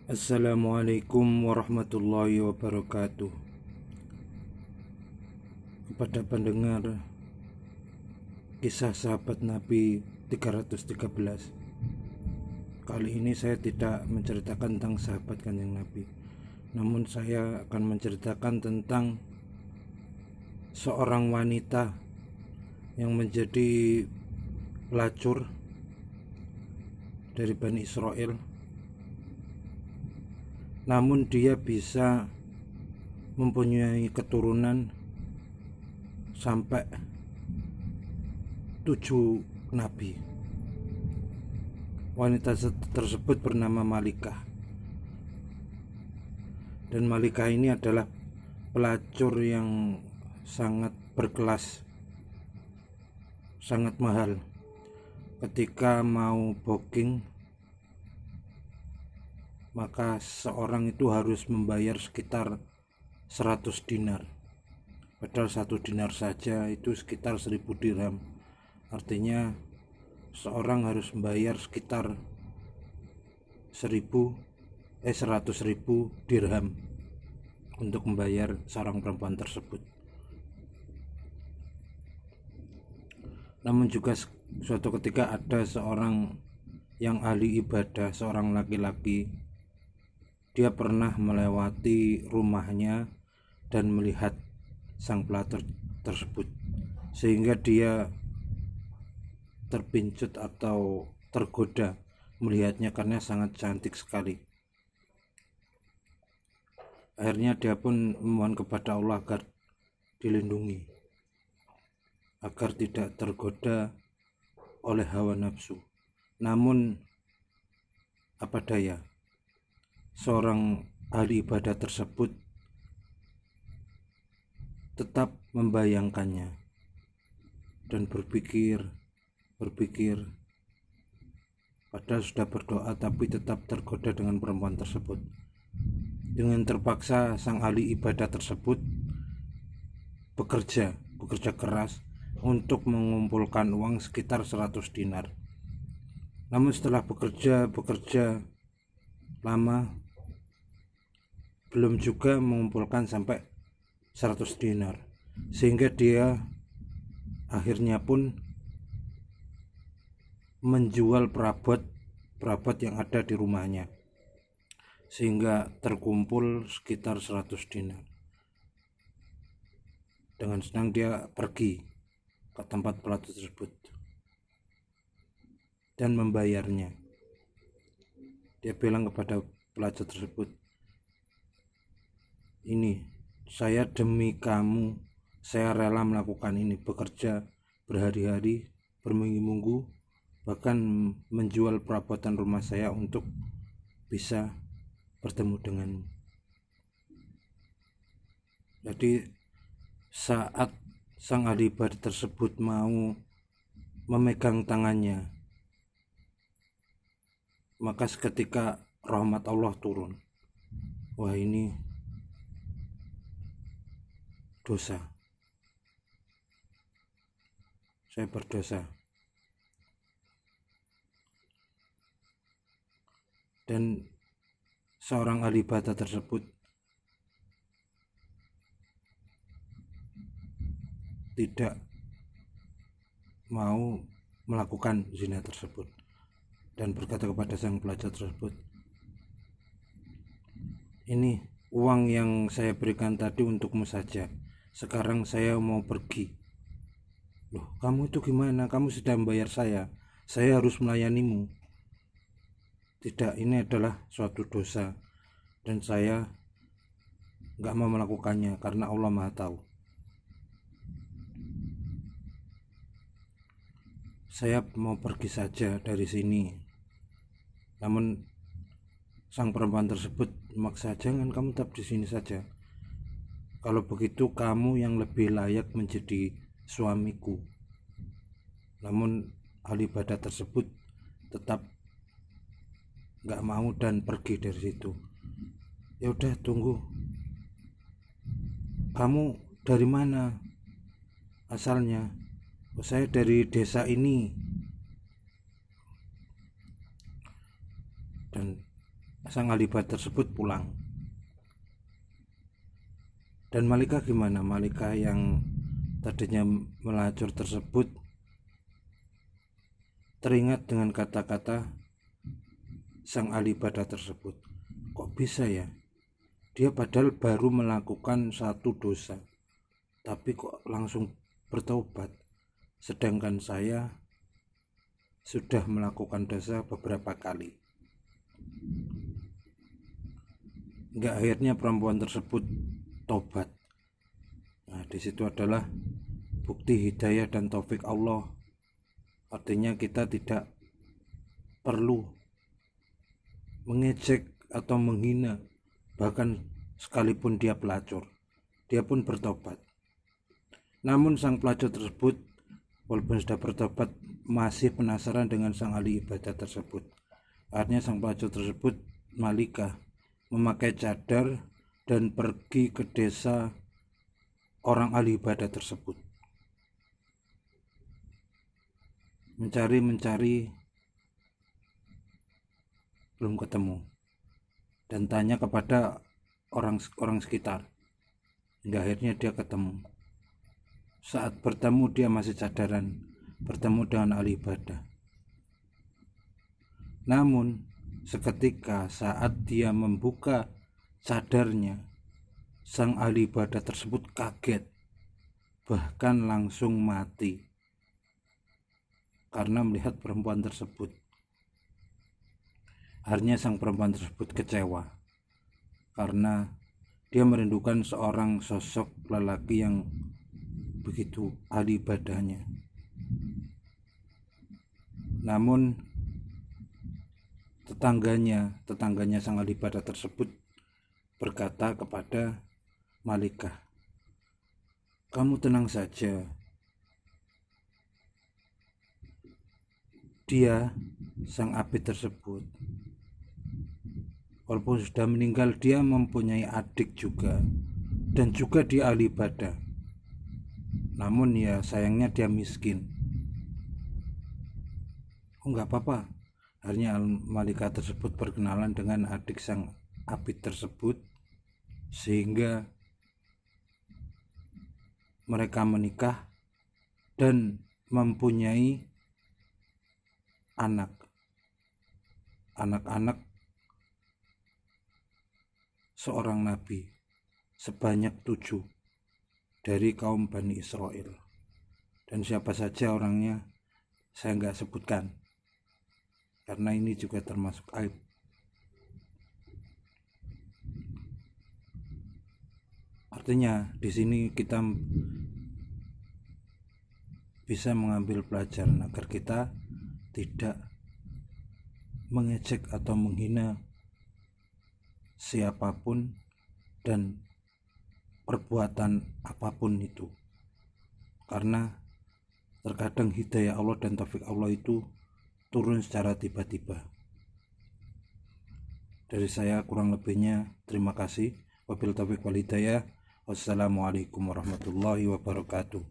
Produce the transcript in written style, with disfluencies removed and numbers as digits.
Assalamualaikum warahmatullahi wabarakatuh. Kepada pendengar kisah sahabat Nabi 313, kali ini saya tidak menceritakan tentang sahabat Kanjeng Nabi, namun saya akan menceritakan tentang seorang wanita yang menjadi pelacur dari Bani Israel, namun dia bisa mempunyai keturunan sampai 7 nabi. Wanita tersebut bernama Malikah, dan Malikah ini adalah pelacur yang sangat berkelas, sangat mahal. Ketika mau booking, maka seorang itu harus membayar sekitar 100 dinar. Padahal 1 dinar saja itu sekitar 1000 dirham. Artinya seorang harus membayar sekitar 100.000 dirham untuk membayar seorang perempuan tersebut. Namun juga suatu ketika ada seorang yang ahli ibadah, seorang laki-laki, dia pernah melewati rumahnya dan melihat sang pelacur tersebut, sehingga dia terpincut atau tergoda melihatnya karena sangat cantik sekali. Akhirnya dia pun memohon kepada Allah agar dilindungi, agar tidak tergoda oleh hawa nafsu. Namun apa daya, seorang ahli ibadah tersebut tetap membayangkannya dan berpikir, padahal sudah berdoa tapi tetap tergoda dengan perempuan tersebut. Dengan terpaksa sang ahli ibadah tersebut bekerja keras untuk mengumpulkan uang sekitar 100 dinar. Namun setelah bekerja lama, belum juga mengumpulkan sampai 100 dinar, sehingga dia akhirnya pun menjual perabot yang ada di rumahnya, sehingga terkumpul sekitar 100 dinar. Dengan senang dia pergi ke tempat pelacur tersebut dan membayarnya. Dia bilang kepada pelacur tersebut, "Ini saya demi kamu, saya rela melakukan ini, bekerja berhari-hari, berminggu-minggu, bahkan menjual perabotan rumah saya untuk bisa bertemu denganmu." Jadi saat sang ahli ibadah tersebut mau memegang tangannya, maka seketika rahmat Allah turun. Wah, ini dosa, saya berdosa. Dan seorang ahli ibadah tersebut tidak mau melakukan zina tersebut dan berkata kepada sang pelacur tersebut, "Ini uang yang saya berikan tadi untukmu saja, sekarang saya mau pergi." "Loh, kamu itu gimana? Kamu sudah membayar saya harus melayanimu." "Tidak, ini adalah suatu dosa dan saya gak mau melakukannya karena Allah Maha Tahu. Saya mau pergi saja dari sini." Namun sang perempuan tersebut memaksa, "Jangan, kamu tetap di sini saja. Kalau begitu kamu yang lebih layak menjadi suamiku." Namun ahli ibadah tersebut tetap gak mau dan pergi dari situ. "Ya udah, tunggu. Kamu dari mana asalnya?" "Oh, saya dari desa ini." Dan sang Alibaba tersebut pulang. Dan Malika gimana? Malika yang tadinya melacur tersebut teringat dengan kata-kata sang Alibaba tersebut. Kok bisa ya? Dia padahal baru melakukan satu dosa, tapi kok langsung bertobat. Sedangkan saya sudah melakukan dosa beberapa kali. Enggak, akhirnya perempuan tersebut tobat. Nah, di situ adalah bukti hidayah dan taufik Allah. Artinya kita tidak perlu mengejek atau menghina, bahkan sekalipun dia pelacur, dia pun bertobat. Namun sang pelacur tersebut walaupun sudah bertobat masih penasaran dengan sang ahli ibadah tersebut. Akhirnya sang pelacur tersebut, Malika, memakai cadar dan pergi ke desa orang ahli ibadah tersebut. Mencari belum ketemu, dan tanya kepada orang sekitar, hingga akhirnya dia ketemu. Saat bertemu dia masih cadaran, bertemu dengan ahli ibadah. Namun seketika saat dia membuka cadarnya, sang ahli ibadah tersebut kaget, bahkan langsung mati karena melihat perempuan tersebut. Akhirnya sang perempuan tersebut kecewa karena dia merindukan seorang sosok lelaki yang begitu ahli ibadahnya. Namun tetangganya sang ahli ibadah tersebut berkata kepada Malika, "Kamu tenang saja. Dia, sang abid tersebut, walaupun sudah meninggal, dia mempunyai adik juga, dan juga dia ahli ibadah. Namun ya sayangnya dia miskin." "Oh, enggak apa-apa." Akhirnya Malika tersebut berkenalan dengan adik sang abid tersebut, sehingga mereka menikah dan mempunyai anak-anak seorang nabi sebanyak 7 dari kaum Bani Israel. Dan siapa saja orangnya saya nggak sebutkan, karena ini juga termasuk aib. Artinya di sini kita bisa mengambil pelajaran agar kita tidak mengejek atau menghina siapapun dan perbuatan apapun itu, karena terkadang hidayah Allah dan taufik Allah itu turun secara tiba-tiba. Dari saya kurang lebihnya terima kasih. Wabillahi taufiq wal hidayah. Wassalamualaikum warahmatullahi wabarakatuh.